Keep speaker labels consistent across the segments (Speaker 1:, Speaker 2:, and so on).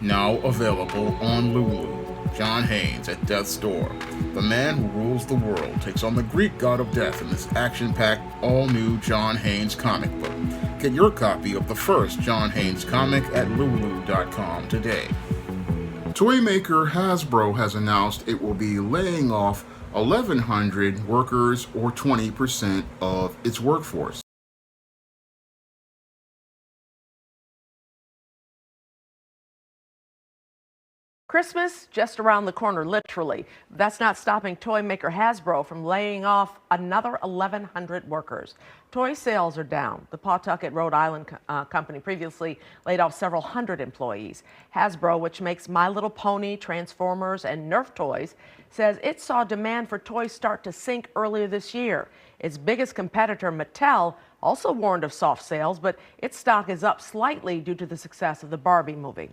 Speaker 1: Now available on Lulu. John Haynes at Death's Door. The man who rules the world takes on the Greek god of death in this action-packed, all-new John Haynes comic book. Get your copy of the first John Haynes comic at lulu.com today. Toy maker Hasbro has announced it will be laying off 1,100 workers, or 20% of its workforce.
Speaker 2: Christmas just around the corner, literally. That's not stopping toy maker Hasbro from laying off another 1,100 workers. Toy sales are down. The Pawtucket, Rhode Island company previously laid off several hundred employees. Hasbro, which makes My Little Pony, Transformers, and Nerf toys, says it saw demand for toys start to sink earlier this year. Its biggest competitor, Mattel, also warned of soft sales, but its stock is up slightly due to the success of the Barbie movie.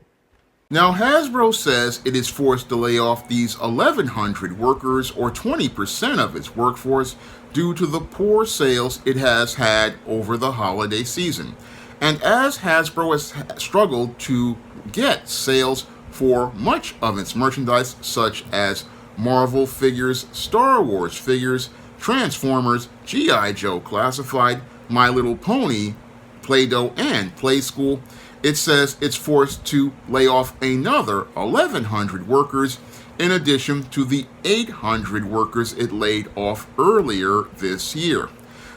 Speaker 1: Now, Hasbro says it is forced to lay off these 1,100 workers, or 20% of its workforce, due to the poor sales it has had over the holiday season. And as Hasbro has struggled to get sales for much of its merchandise, such as Marvel figures, Star Wars figures, Transformers, G.I. Joe Classified, My Little Pony, Play-Doh, and Playskool, it says it's forced to lay off another 1,100 workers in addition to the 800 workers it laid off earlier this year.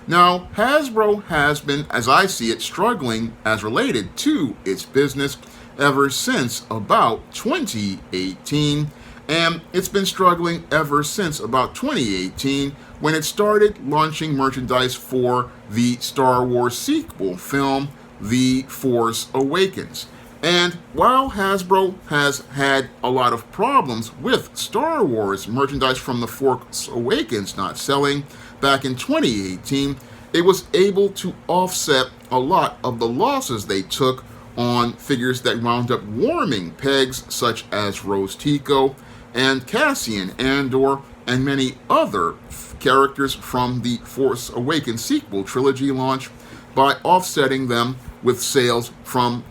Speaker 1: Now, Hasbro has been, as I see it, struggling as related to its business ever since about 2018, and it's been struggling ever since about 2018 when it started launching merchandise for the Star Wars sequel film, The Force Awakens. And while Hasbro has had a lot of problems with Star Wars merchandise from The Force Awakens not selling back in 2018, it was able to offset a lot of the losses they took on figures that wound up warming pegs such as Rose Tico and Cassian Andor and many other characters from the Force Awakens sequel trilogy launch by offsetting them with sales from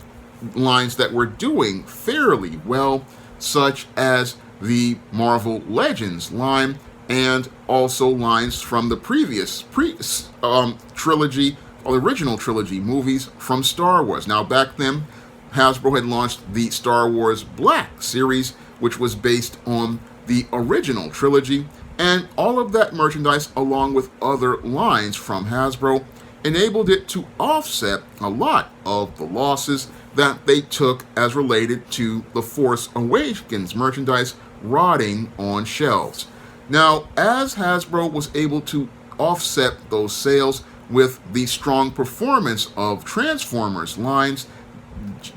Speaker 1: lines that were doing fairly well, such as the Marvel Legends line and also lines from the previous trilogy, or original trilogy movies from Star Wars. Now, back then, Hasbro had launched the Star Wars Black series, which was based on the original trilogy, and all of that merchandise, along with other lines from Hasbro, enabled it to offset a lot of the losses that they took as related to the Force Awakens merchandise rotting on shelves. Now, as Hasbro was able to offset those sales with the strong performance of Transformers lines,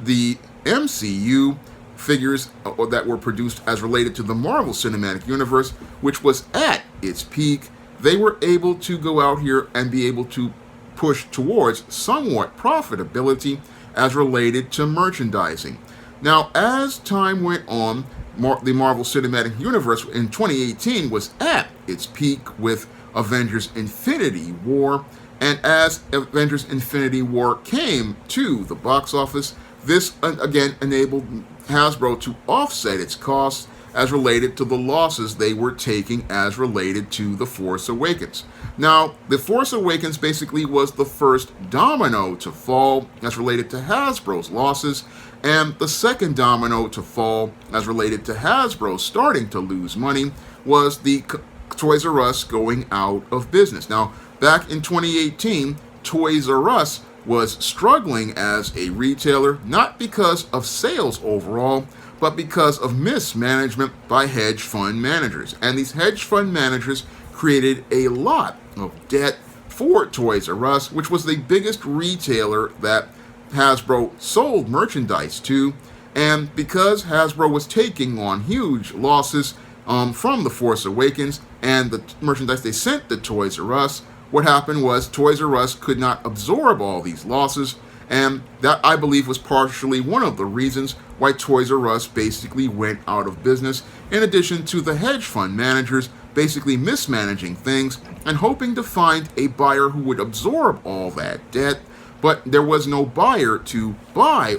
Speaker 1: the MCU figures that were produced as related to the Marvel Cinematic Universe, which was at its peak, they were able to go out here and be able to push towards somewhat profitability as related to merchandising. Now, as time went on, the Marvel Cinematic Universe in 2018 was at its peak with Avengers Infinity War, and as Avengers Infinity War came to the box office, this again enabled Hasbro to offset its costs as related to the losses they were taking as related to The Force Awakens. Now, The Force Awakens basically was the first domino to fall as related to Hasbro's losses, and the second domino to fall as related to Hasbro starting to lose money was the Toys R Us going out of business. Now, back in 2018, Toys R Us was struggling as a retailer, not because of sales overall, but because of mismanagement by hedge fund managers. And these hedge fund managers created a lot of debt for Toys R Us, which was the biggest retailer that Hasbro sold merchandise to. And because Hasbro was taking on huge losses from The Force Awakens and the merchandise they sent to Toys R Us, what happened was Toys R Us could not absorb all these losses, and that, I believe, was partially one of the reasons why Toys R Us basically went out of business, in addition to the hedge fund managers basically mismanaging things and hoping to find a buyer who would absorb all that debt, but there was no buyer to buy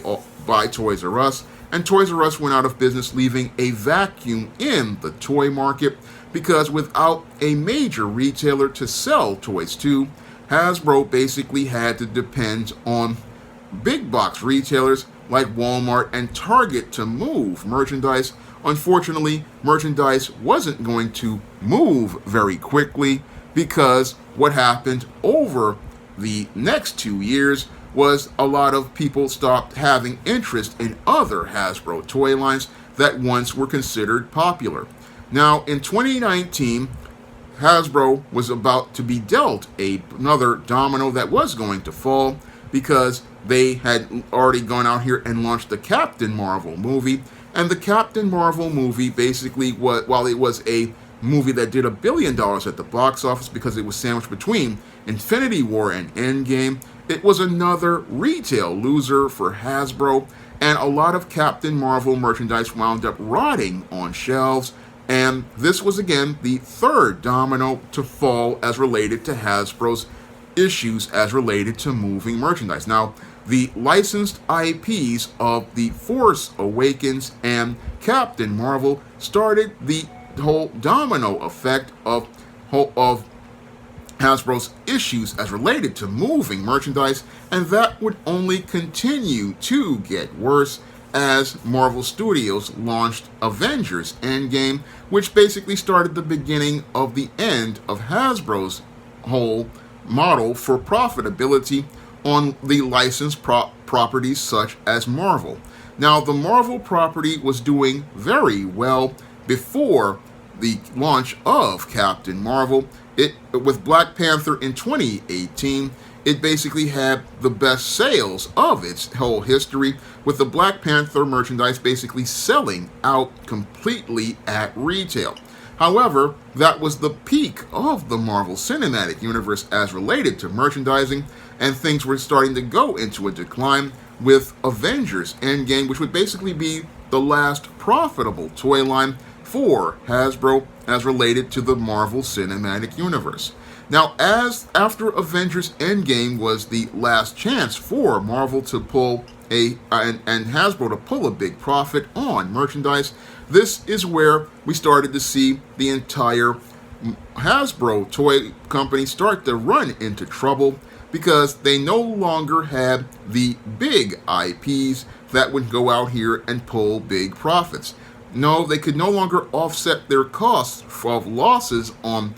Speaker 1: Toys R Us, and Toys R Us went out of business, leaving a vacuum in the toy market because without a major retailer to sell toys to, Hasbro basically had to depend on big box retailers like Walmart and Target to move merchandise. Unfortunately, merchandise wasn't going to move very quickly because what happened over the next 2 years was a lot of people stopped having interest in other Hasbro toy lines that once were considered popular. Now, in 2019, Hasbro was about to be dealt another domino that was going to fall because they had already gone out here and launched the Captain Marvel movie. And the Captain Marvel movie basically, while it was a movie that did $1 billion at the box office because it was sandwiched between Infinity War and Endgame, it was another retail loser for Hasbro, and a lot of Captain Marvel merchandise wound up rotting on shelves. And this was again the third domino to fall as related to Hasbro's issues as related to moving merchandise. Now, the licensed IPs of The Force Awakens and Captain Marvel started the whole domino effect of Hasbro's issues as related to moving merchandise, and that would only continue to get worse as Marvel Studios launched Avengers Endgame, which basically started the beginning of the end of Hasbro's whole model for profitability on the licensed properties such as Marvel. Now, the Marvel property was doing very well before the launch of Captain Marvel. With Black Panther in 2018, it basically had the best sales of its whole history, with the Black Panther merchandise basically selling out completely at retail. However, that was the peak of the Marvel Cinematic Universe as related to merchandising, and things were starting to go into a decline with Avengers Endgame, which would basically be the last profitable toy line for Hasbro as related to the Marvel Cinematic Universe. Now, after Avengers Endgame was the last chance for Marvel to pull and Hasbro to pull a big profit on merchandise, this is where we started to see the entire Hasbro toy company start to run into trouble because they no longer had the big IPs that would go out here and pull big profits. No, they could no longer offset their costs of losses on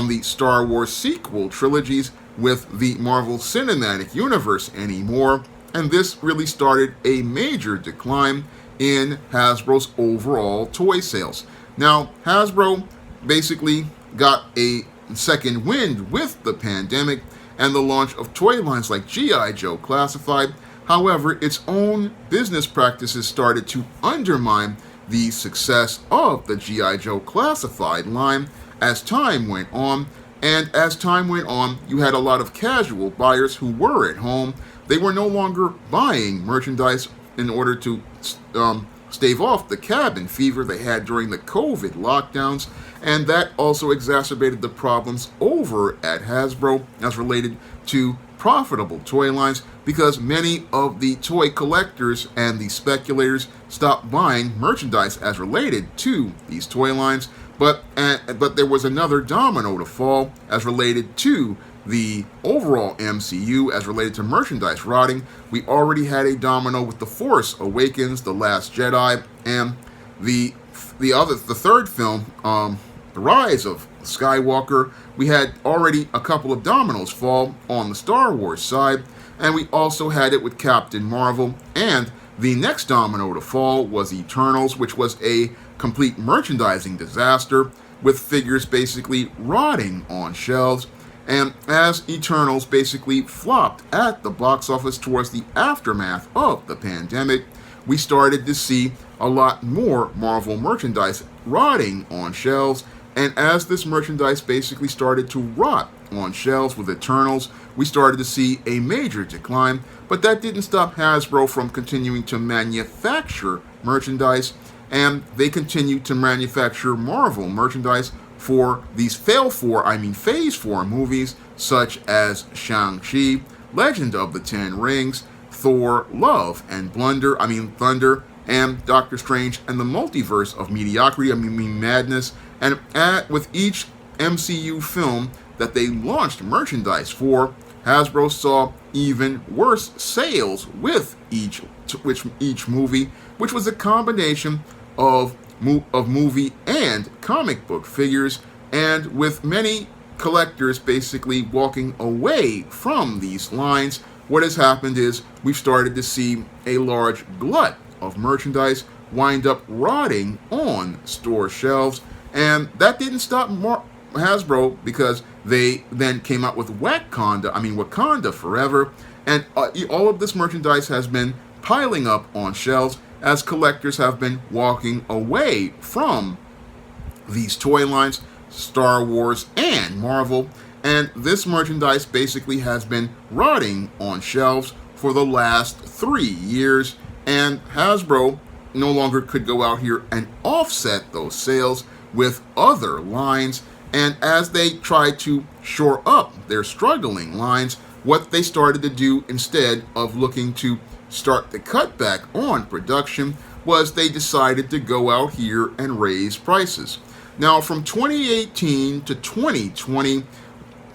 Speaker 1: the Star Wars sequel trilogies with the Marvel Cinematic Universe anymore, and this really started a major decline in Hasbro's overall toy sales. Now, Hasbro basically got a second wind with the pandemic and the launch of toy lines like G.I. Joe Classified. However, its own business practices started to undermine the success of the G.I. Joe Classified line as time went on. And as time went on, you had a lot of casual buyers who were at home. They were no longer buying merchandise in order to stave off the cabin fever they had during the COVID lockdowns, and that also exacerbated the problems over at Hasbro as related to profitable toy lines, because many of the toy collectors and the speculators stopped buying merchandise as related to these toy lines. But there was another domino to fall as related to the overall MCU as related to merchandise rotting. We already had a domino with The Force Awakens, The Last Jedi, and the third film, The Rise of Skywalker. We had already a couple of dominoes fall on the Star Wars side, and we also had it with Captain Marvel. And the next domino to fall was Eternals, which was a complete merchandising disaster with figures basically rotting on shelves. And as Eternals basically flopped at the box office towards the aftermath of the pandemic, we started to see a lot more Marvel merchandise rotting on shelves. And as this merchandise basically started to rot on shelves with Eternals, we started to see a major decline. But that didn't stop Hasbro from continuing to manufacture merchandise, and they continued to manufacture Marvel merchandise for these Phase 4 movies such as Shang-Chi, Legend of the Ten Rings, Thor, Love and Thunder, and Doctor Strange and the Multiverse of Mediocrity, Madness, and with each MCU film that they launched merchandise for, Hasbro saw even worse sales with each movie, which was a combination of movie and comic book figures, and with many collectors basically walking away from these lines. What has happened is we've started to see a large glut of merchandise wind up rotting on store shelves, and that didn't stop Hasbro, because they then came out with Wakanda Forever, and all of this merchandise has been piling up on shelves as collectors have been walking away from these toy lines, Star Wars and Marvel, and this merchandise basically has been rotting on shelves for the last 3 years, and Hasbro no longer could go out here and offset those sales with other lines. And as they tried to shore up their struggling lines, what they started to do, instead of looking to start the cutback on production, was they decided to go out here and raise prices. Now, from 2018 to 2020,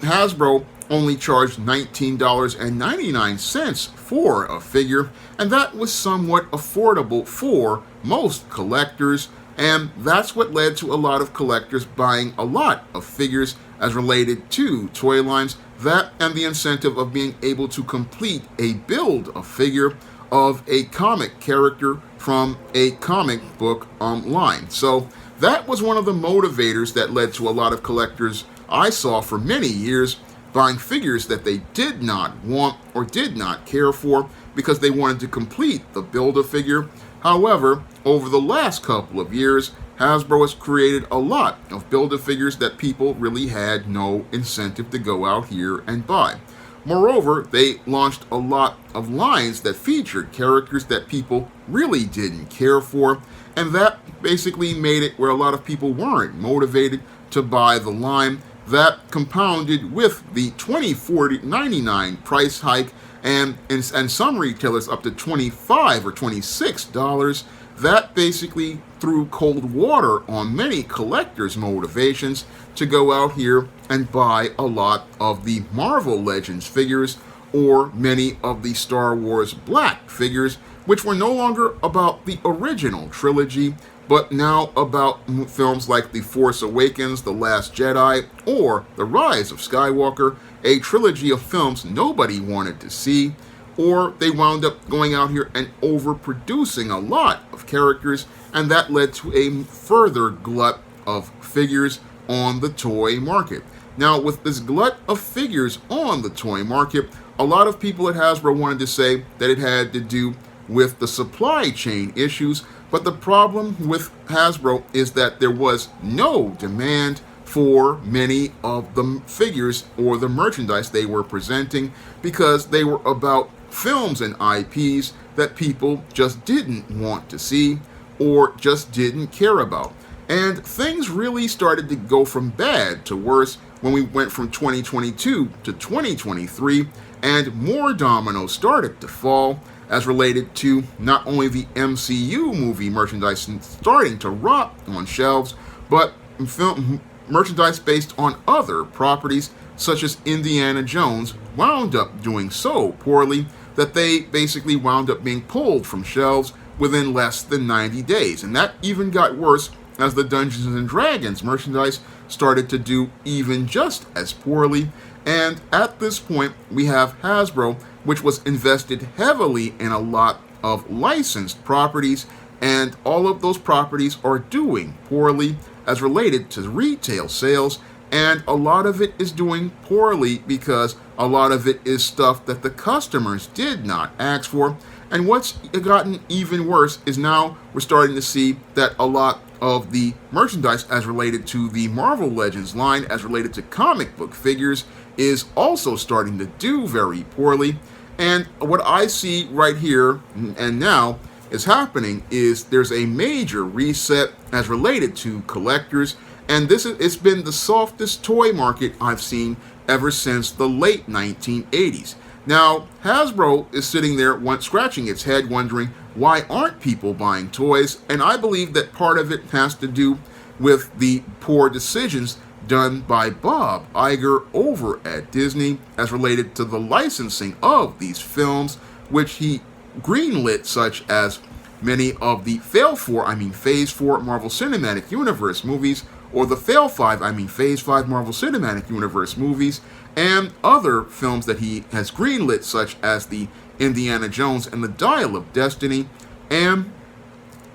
Speaker 1: Hasbro only charged $19.99 for a figure, and that was somewhat affordable for most collectors. And that's what led to a lot of collectors buying a lot of figures as related to toy lines. That and the incentive of being able to complete a build a figure of a comic character from a comic book line. So that was one of the motivators that led to a lot of collectors I saw for many years buying figures that they did not want or did not care for because they wanted to complete the Build-A-Figure. However, over the last couple of years, Hasbro has created a lot of Build-A-Figures that people really had no incentive to go out here and buy. Moreover, they launched a lot of lines that featured characters that people really didn't care for, and that basically made it where a lot of people weren't motivated to buy the line. That compounded with the $24.99 price hike, and some retailers up to $25 or $26. That basically threw cold water on many collectors' motivations to go out here and buy a lot of the Marvel Legends figures or many of the Star Wars Black figures, which were no longer about the original trilogy, but now about films like The Force Awakens, The Last Jedi, or The Rise of Skywalker, a trilogy of films nobody wanted to see. Or they wound up going out here and overproducing a lot of characters, and that led to a further glut of figures on the toy market. Now, with this glut of figures on the toy market, a lot of people at Hasbro wanted to say that it had to do with the supply chain issues, but the problem with Hasbro is that there was no demand for many of the figures or the merchandise they were presenting because they were about films and IPs that people just didn't want to see or just didn't care about. And things really started to go from bad to worse when we went from 2022 to 2023, and more dominoes started to fall as related to not only the MCU movie merchandise starting to rot on shelves, but film merchandise based on other properties such as Indiana Jones wound up doing so poorly that they basically wound up being pulled from shelves within less than 90 days. And that even got worse as the Dungeons and Dragons merchandise started to do even just as poorly. And at this point, we have Hasbro, which was invested heavily in a lot of licensed properties, and all of those properties are doing poorly as related to retail sales, and a lot of it is doing poorly because a lot of it is stuff that the customers did not ask for. And what's gotten even worse is now we're starting to see that a lot of the merchandise as related to the Marvel Legends line, as related to comic book figures, is also starting to do very poorly. And what I see right here and now is happening is there's a major reset as related to collectors, and it's been the softest toy market I've seen ever since the late 1980s. Now, Hasbro is sitting there scratching its head wondering why aren't people buying toys, and I believe that part of it has to do with the poor decisions done by Bob Iger over at Disney as related to the licensing of these films, which he greenlit, such as many of the Phase 4 Marvel Cinematic Universe movies, or the Phase 5 Marvel Cinematic Universe movies, and other films that he has greenlit, such as the Indiana Jones and the Dial of Destiny, and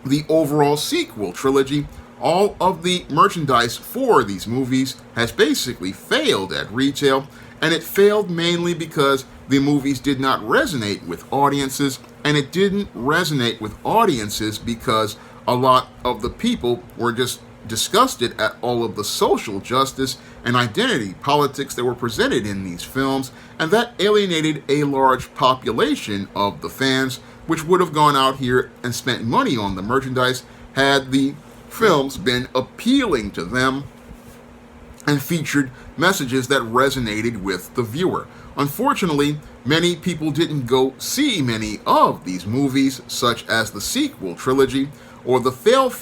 Speaker 1: the overall sequel trilogy. All of the merchandise for these movies has basically failed at retail, and it failed mainly because the movies did not resonate with audiences, and it didn't resonate with audiences because a lot of the people were just disgusted at all of the social justice and identity politics that were presented in these films, and that alienated a large population of the fans, which would have gone out here and spent money on the merchandise had the films been appealing to them and featured messages that resonated with the viewer. Unfortunately, many people didn't go see many of these movies, such as the sequel trilogy, or the Phase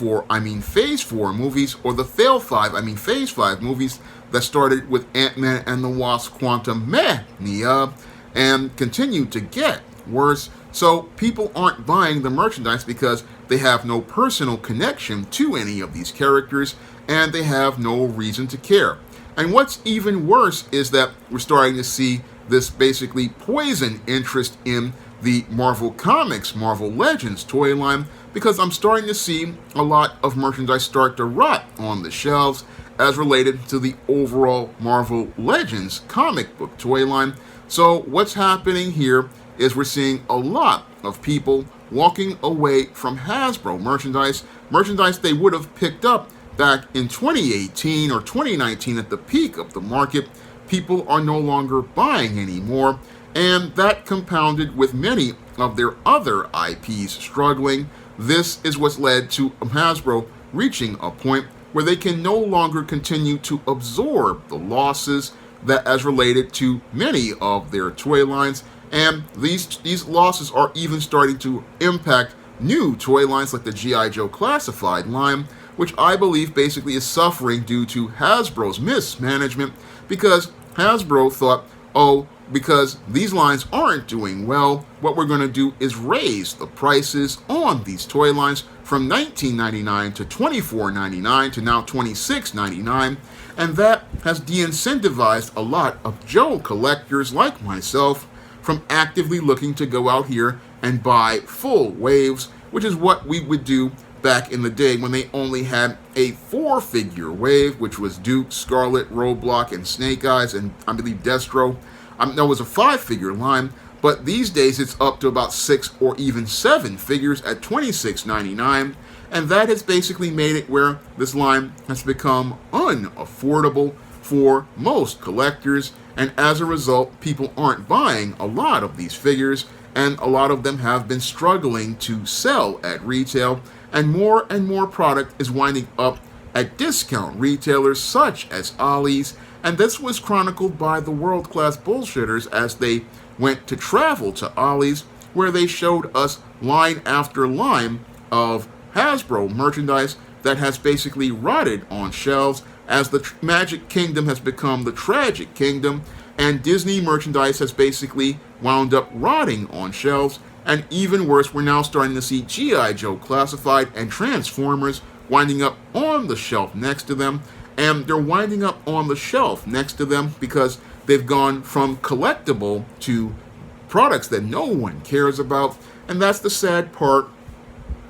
Speaker 1: 4 movies, or the Phase 5 movies that started with Ant-Man and the Wasp: Quantumania and continued to get worse. So people aren't buying the merchandise because they have no personal connection to any of these characters, and they have no reason to care. And what's even worse is that we're starting to see this basically poison interest in the Marvel Comics, Marvel Legends toy line, because I'm starting to see a lot of merchandise start to rot on the shelves as related to the overall Marvel Legends comic book toy line. So what's happening here is we're seeing a lot of people walking away from Hasbro merchandise they would have picked up back in 2018 or 2019 at the peak of the market. People are no longer buying anymore, and that compounded with many of their other IPs struggling. This is what's led to Hasbro reaching a point where they can no longer continue to absorb the losses that as related to many of their toy lines, and these losses are even starting to impact new toy lines like the G.I. Joe Classified line, which I believe basically is suffering due to Hasbro's mismanagement, because Hasbro thought, because these lines aren't doing well, what we're going to do is raise the prices on these toy lines from $19.99 to $24.99 to now $26.99, and that has de-incentivized a lot of Joe collectors like myself from actively looking to go out here and buy full waves, which is what we would do back in the day when they only had a 4-figure wave, which was Duke, Scarlet, Roadblock, and Snake Eyes, and I believe Destro. That was a 5-figure line, but these days it's up to about 6 or even 7 figures at $26.99, and that has basically made it where this line has become unaffordable for most collectors, and as a result, people aren't buying a lot of these figures, and a lot of them have been struggling to sell at retail, and more product is winding up at discount retailers such as Ollie's, and this was chronicled by the world-class bullshitters as they went to travel to Ollie's, where they showed us line after line of Hasbro merchandise that has basically rotted on shelves as the Magic Kingdom has become the Tragic Kingdom, and Disney merchandise has basically wound up rotting on shelves. And even worse, we're now starting to see G.I. Joe Classified and Transformers winding up on the shelf next to them, and they're winding up on the shelf next to them because they've gone from collectible to products that no one cares about. And that's the sad part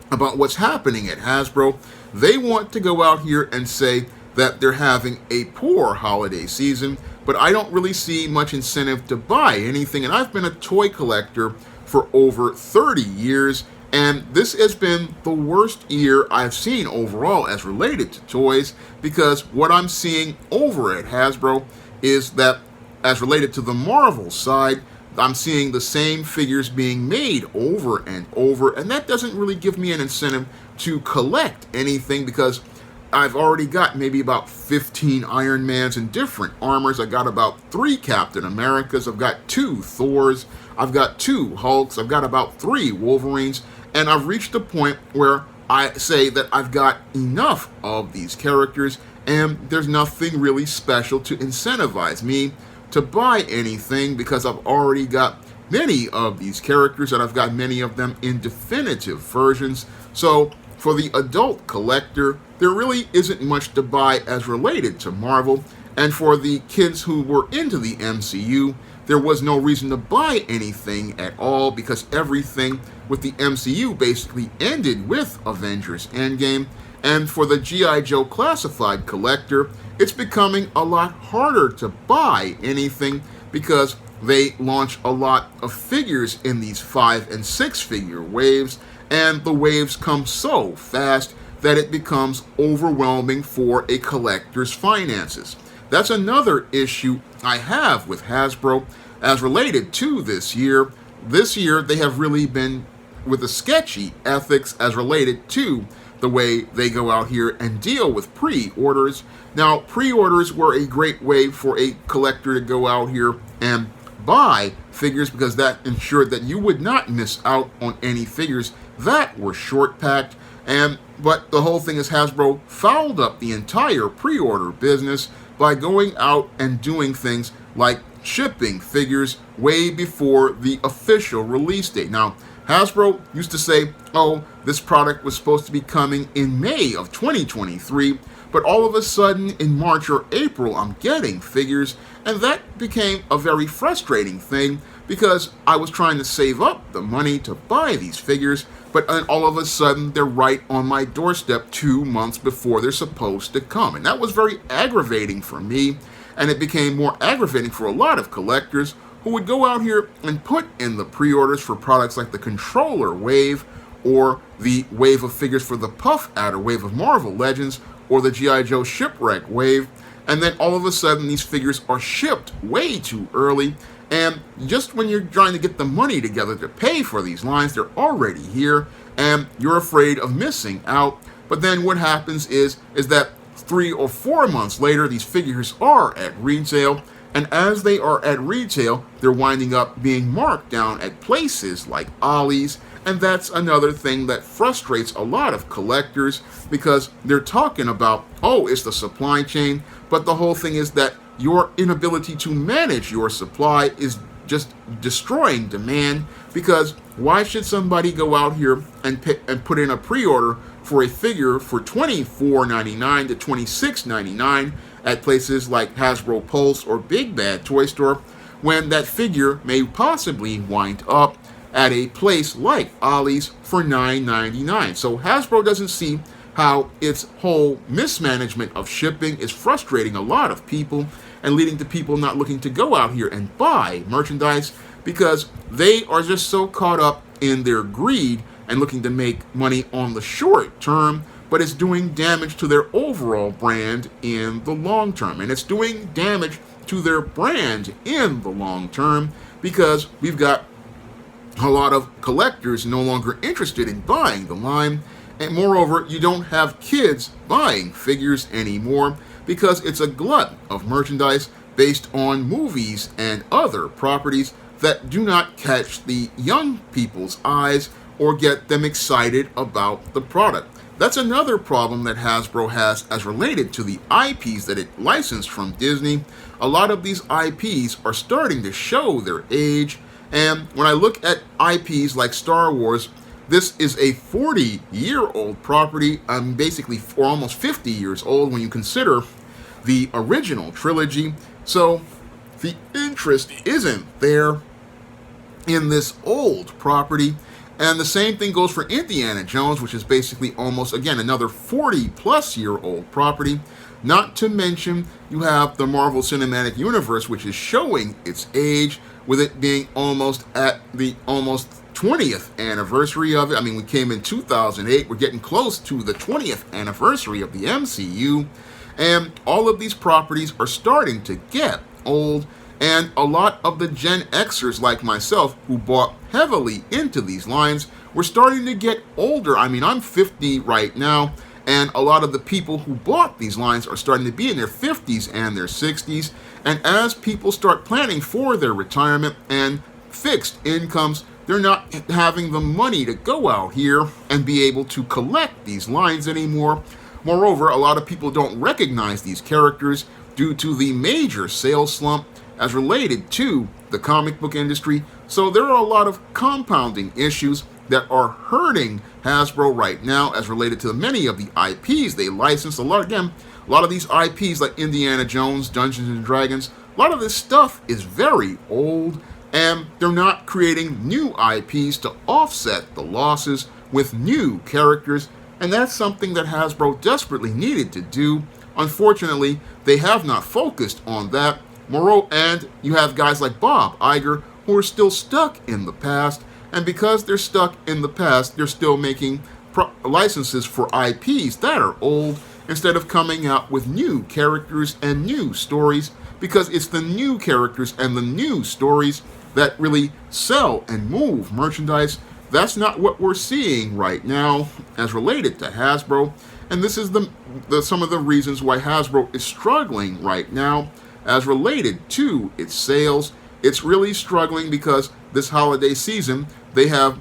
Speaker 1: about what's happening at Hasbro. They want to go out here and say that they're having a poor holiday season, but I don't really see much incentive to buy anything. And I've been a toy collector for over 30 years, and this has been the worst year I've seen overall as related to toys, because what I'm seeing over at Hasbro is that as related to the Marvel side, I'm seeing the same figures being made over and over, and that doesn't really give me an incentive to collect anything, because I've already got maybe about 15 Iron Mans in different armors. I got about 3 Captain Americas. I've got 2 Thors. I've got 2 Hulks. I've got about 3 Wolverines. And I've reached a point where I say that I've got enough of these characters, and there's nothing really special to incentivize me to buy anything, because I've already got many of these characters, and I've got many of them in definitive versions. So for the adult collector, there really isn't much to buy as related to Marvel, and for the kids who were into the MCU, there was no reason to buy anything at all, because everything with the MCU basically ended with Avengers Endgame. And for the G.I. Joe classified collector, it's becoming a lot harder to buy anything, because they launch a lot of figures in these 5 and 6 figure waves, and the waves come so fast that it becomes overwhelming for a collector's finances. That's another issue I have with Hasbro as related to this year. This year, they have really been with a sketchy ethics as related to the way they go out here and deal with pre-orders. Now, pre-orders were a great way for a collector to go out here and buy figures, because that ensured that you would not miss out on any figures that were short packed. But the whole thing is, Hasbro fouled up the entire pre-order business by going out and doing things like shipping figures way before the official release date. Now, Hasbro used to say, oh, this product was supposed to be coming in May of 2023, but all of a sudden in March or April, I'm getting figures, and that became a very frustrating thing, because I was trying to save up the money to buy these figures, but all of a sudden they're right on my doorstep 2 months before they're supposed to come. And that was very aggravating for me, and it became more aggravating for a lot of collectors who would go out here and put in the pre-orders for products like the Controller Wave, or the wave of figures for the Puff Adder Wave of Marvel Legends, or the G.I. Joe Shipwreck Wave, and then all of a sudden these figures are shipped way too early, and just when you're trying to get the money together to pay for these lines, they're already here, and you're afraid of missing out. But then what happens is that 3 or 4 months later, these figures are at retail, and as they are at retail, they're winding up being marked down at places like Ollie's, and that's another thing that frustrates a lot of collectors, because they're talking about, oh, it's the supply chain, but the whole thing is that your inability to manage your supply is just destroying demand, because why should somebody go out here and put in a pre-order for a figure for $24.99 to $26.99 at places like Hasbro Pulse or Big Bad Toy Store, when that figure may possibly wind up at a place like Ollie's for $9.99. So Hasbro doesn't see how its whole mismanagement of shipping is frustrating a lot of people and leading to people not looking to go out here and buy merchandise, because they are just so caught up in their greed and looking to make money on the short term, but it's doing damage to their overall brand in the long term. And it's doing damage to their brand in the long term, because we've got a lot of collectors no longer interested in buying the line, and moreover, you don't have kids buying figures anymore, because it's a glut of merchandise based on movies and other properties that do not catch the young people's eyes or get them excited about the product. That's another problem that Hasbro has as related to the IPs that it licensed from Disney. A lot of these IPs are starting to show their age, and when I look at IPs like Star Wars, this is a 40-year-old property, basically for almost 50 years old when you consider the original trilogy. So the interest isn't there in this old property. And the same thing goes for Indiana Jones, which is basically almost, again, another 40-plus-year-old property. Not to mention, you have the Marvel Cinematic Universe, which is showing its age, with it being almost at the almost 20th anniversary of it. I mean, we came in 2008. We're getting close to the 20th anniversary of the MCU. And all of these properties are starting to get old. And a lot of the Gen Xers like myself who bought heavily into these lines were starting to get older. I mean, I'm 50 right now, And a lot of the people who bought these lines are starting to be in their 50s and their 60s. And as people start planning for their retirement and fixed incomes, they're not having the money to go out here and be able to collect these lines anymore. Moreover, a lot of people don't recognize these characters due to the major sales slump as related to the comic book industry. So there are a lot of compounding issues that are hurting Hasbro right now as related to many of the IPs they license. A lot of these IPs like Indiana Jones, Dungeons and Dragons, a lot of this stuff is very old, and they're not creating new IPs to offset the losses with new characters, and that's something that Hasbro desperately needed to do. Unfortunately, they have not focused on that. And you have guys like Bob Iger who are still stuck in the past, and because they're stuck in the past, they're still making licenses for IPs that are old instead of coming out with new characters and new stories, because it's the new characters and the new stories that really sell and move merchandise. That's not what we're seeing right now as related to Hasbro, and this is some of the reasons why Hasbro is struggling right now as related to its sales. It's really struggling because this holiday season they have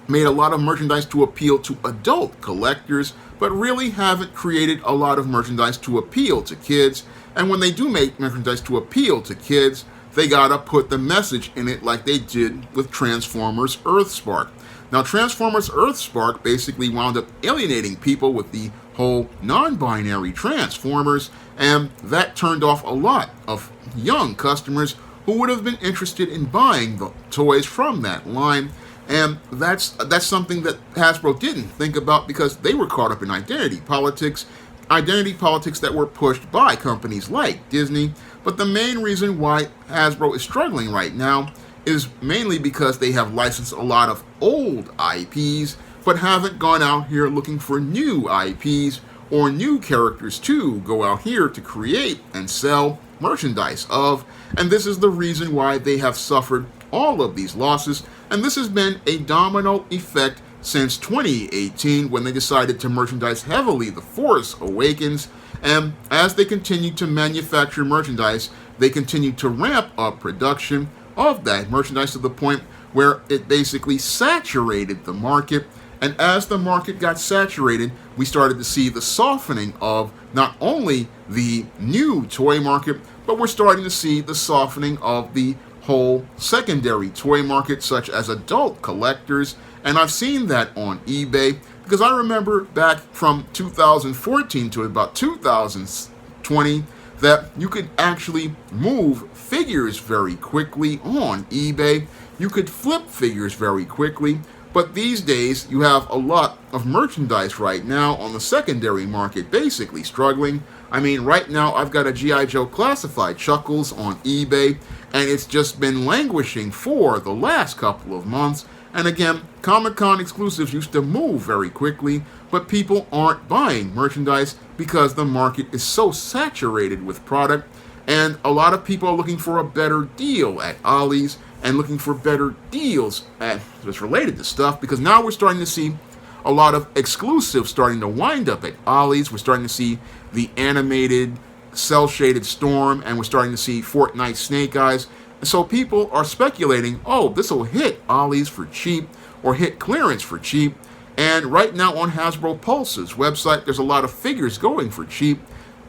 Speaker 1: made a lot of merchandise to appeal to adult collectors, but really haven't created a lot of merchandise to appeal to kids. And when they do make merchandise to appeal to kids, they gotta put the message in it like they did with Transformers Earthspark. Now, Transformers Earthspark basically wound up alienating people with the whole non-binary Transformers, and that turned off a lot of young customers who would have been interested in buying the toys from that line. And that's something that Hasbro didn't think about because they were caught up in identity politics that were pushed by companies like Disney. But the main reason why Hasbro is struggling right now is mainly because they have licensed a lot of old IPs, but haven't gone out here looking for new IPs or new characters to go out here to create and sell merchandise of. And this is the reason why they have suffered all of these losses. And this has been a domino effect since 2018, when they decided to merchandise heavily The Force Awakens. And as they continue to manufacture merchandise, they continue to ramp up production of that merchandise to the point where it basically saturated the market. And as the market got saturated, we started to see the softening of not only the new toy market, but we're starting to see the softening of the whole secondary toy market, such as adult collectors. And I've seen that on eBay, because I remember back from 2014 to about 2020 that you could actually move figures very quickly on eBay. You could flip figures very quickly. But these days, you have a lot of merchandise right now on the secondary market basically struggling. I mean, right now I've got a G.I. Joe Classified Chuckles on eBay, and it's just been languishing for the last couple of months. And again, Comic-Con exclusives used to move very quickly, but people aren't buying merchandise because the market is so saturated with product, and a lot of people are looking for a better deal at Ollie's and looking for better deals that's related to stuff, because now we're starting to see a lot of exclusives starting to wind up at Ollie's. We're starting to see the animated cel-shaded Storm, and we're starting to see Fortnite Snake Eyes. And so people are speculating, oh, this will hit Ollie's for cheap or hit clearance for cheap. And right now on Hasbro Pulse's website, there's a lot of figures going for cheap.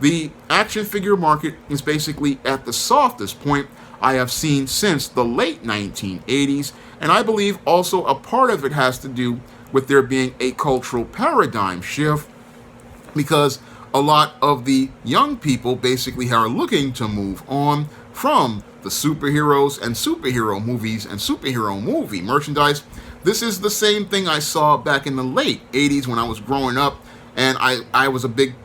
Speaker 1: The action figure market is basically at the softest point I have seen since the late 1980s, and I believe also a part of it has to do with there being a cultural paradigm shift, because a lot of the young people basically are looking to move on from the superheroes and superhero movies and superhero movie merchandise. This is the same thing I saw back in the late 80s when I was growing up, and I was a big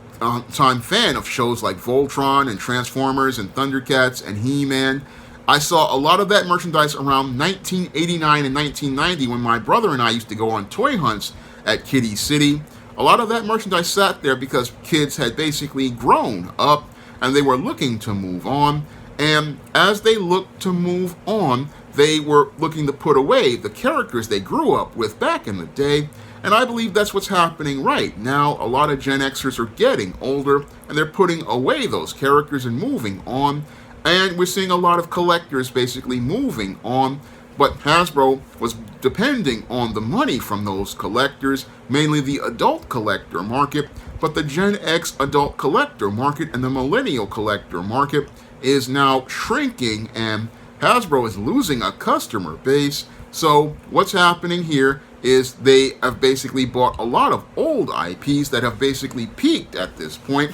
Speaker 1: time fan of shows like Voltron and Transformers and Thundercats and He-Man. I saw a lot of that merchandise around 1989 and 1990 when my brother and I used to go on toy hunts at Kitty City. A lot of that merchandise sat there because kids had basically grown up and they were looking to move on. And as they looked to move on, they were looking to put away the characters they grew up with back in the day. And I believe that's what's happening right now. A lot of Gen Xers are getting older, and they're putting away those characters and moving on. And we're seeing a lot of collectors basically moving on. But Hasbro was depending on the money from those collectors, mainly the adult collector market. But the Gen X adult collector market and the millennial collector market is now shrinking, and Hasbro is losing a customer base. So what's happening here is they have basically bought a lot of old IPs that have basically peaked at this point.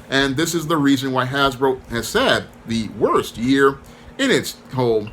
Speaker 1: And this is the reason why Hasbro has had the worst year in its whole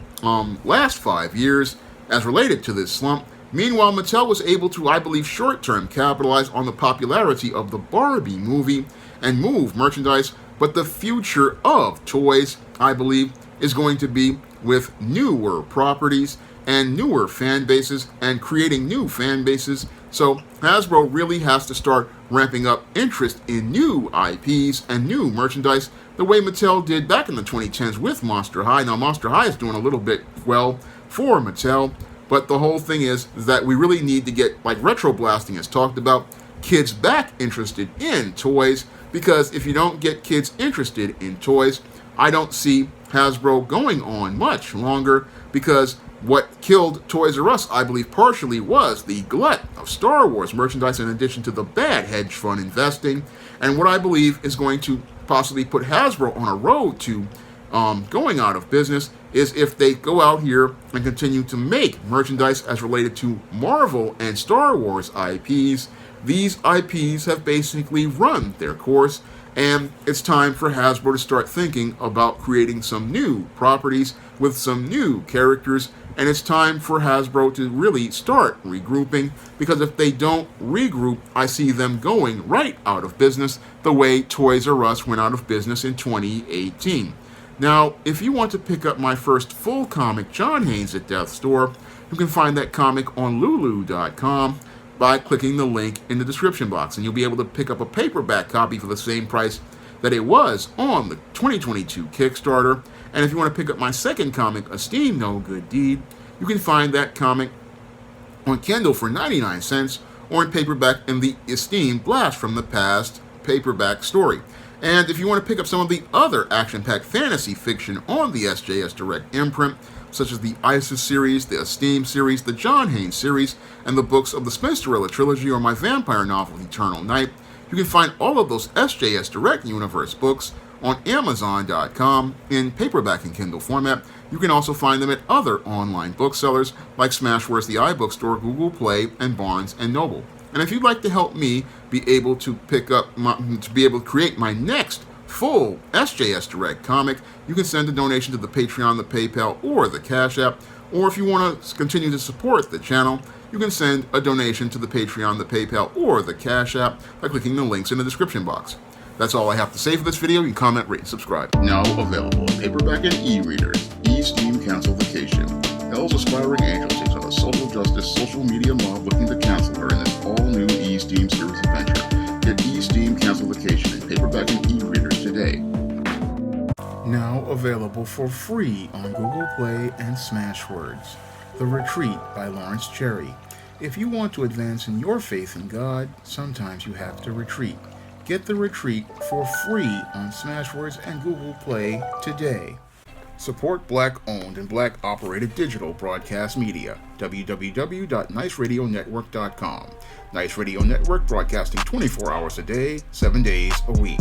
Speaker 1: last 5 years as related to this slump. Meanwhile, Mattel was able to, I believe, short-term capitalize on the popularity of the Barbie movie and move merchandise, but the future of toys, I believe, is going to be with newer properties and newer fan bases and creating new fan bases. So Hasbro really has to start ramping up interest in new IPs and new merchandise the way Mattel did back in the 2010s with Monster High. Now Monster High is doing a little bit well for Mattel, but the whole thing is that we really need to get, like Retro Blasting has talked about, kids back interested in toys, because if you don't get kids interested in toys, I don't see Hasbro going on much longer, because what killed Toys R Us, I believe, partially was the glut of Star Wars merchandise in addition to the bad hedge fund investing. And what I believe is going to possibly put Hasbro on a road to going out of business is if they go out here and continue to make merchandise as related to Marvel and Star Wars IPs. These IPs have basically run their course, and it's time for Hasbro to start thinking about creating some new properties with some new characters, and it's time for Hasbro to really start regrouping, because if they don't regroup, I see them going right out of business the way Toys R Us went out of business in 2018. Now, if you want to pick up my first full comic, John Haynes at Death's Door, you can find that comic on Lulu.com by clicking the link in the description box, and you'll be able to pick up a paperback copy for the same price that it was on the 2022 Kickstarter. And if you want to pick up my second comic, Esteem No Good Deed, you can find that comic on Kindle for 99 cents or in paperback in the Esteem Blast from the Past paperback story. And if you want to pick up some of the other action-packed fantasy fiction on the SJS Direct imprint, such as the Isis series, the Esteem series, the John Haynes series, and the books of the Spinsterella trilogy or my vampire novel, Eternal Night, you can find all of those SJS Direct Universe books on Amazon.com in paperback and Kindle format. You can also find them at other online booksellers like Smashwords, the iBookstore, Google Play, and Barnes & Noble. And if you'd like to help me be able to create my next full SJS Direct comic, you can send a donation to the Patreon, the PayPal, or the Cash App. Or if you want to continue to support the channel, you can send a donation to the Patreon, the PayPal, or the Cash App by clicking the links in the description box. That's all I have to say for this video. You can comment, rate, and subscribe. Now available in paperback and e-readers, E-Steam Cancel Vacation. Hell's aspiring angel takes on a social justice, social media mob looking to cancel her in this all-new E-Steam series adventure. Get E-Steam Cancel Vacation in paperback and e-readers today. Now available for free on Google Play and Smashwords. The Retreat by Lawrence Cherry. If you want to advance in your faith in God, sometimes you have to retreat. Get The Retreat for free on Smashwords and Google Play today. Support Black-owned and Black-operated digital broadcast media. www.niceradionetwork.com. Nice Radio Network, broadcasting 24 hours a day, 7 days a week.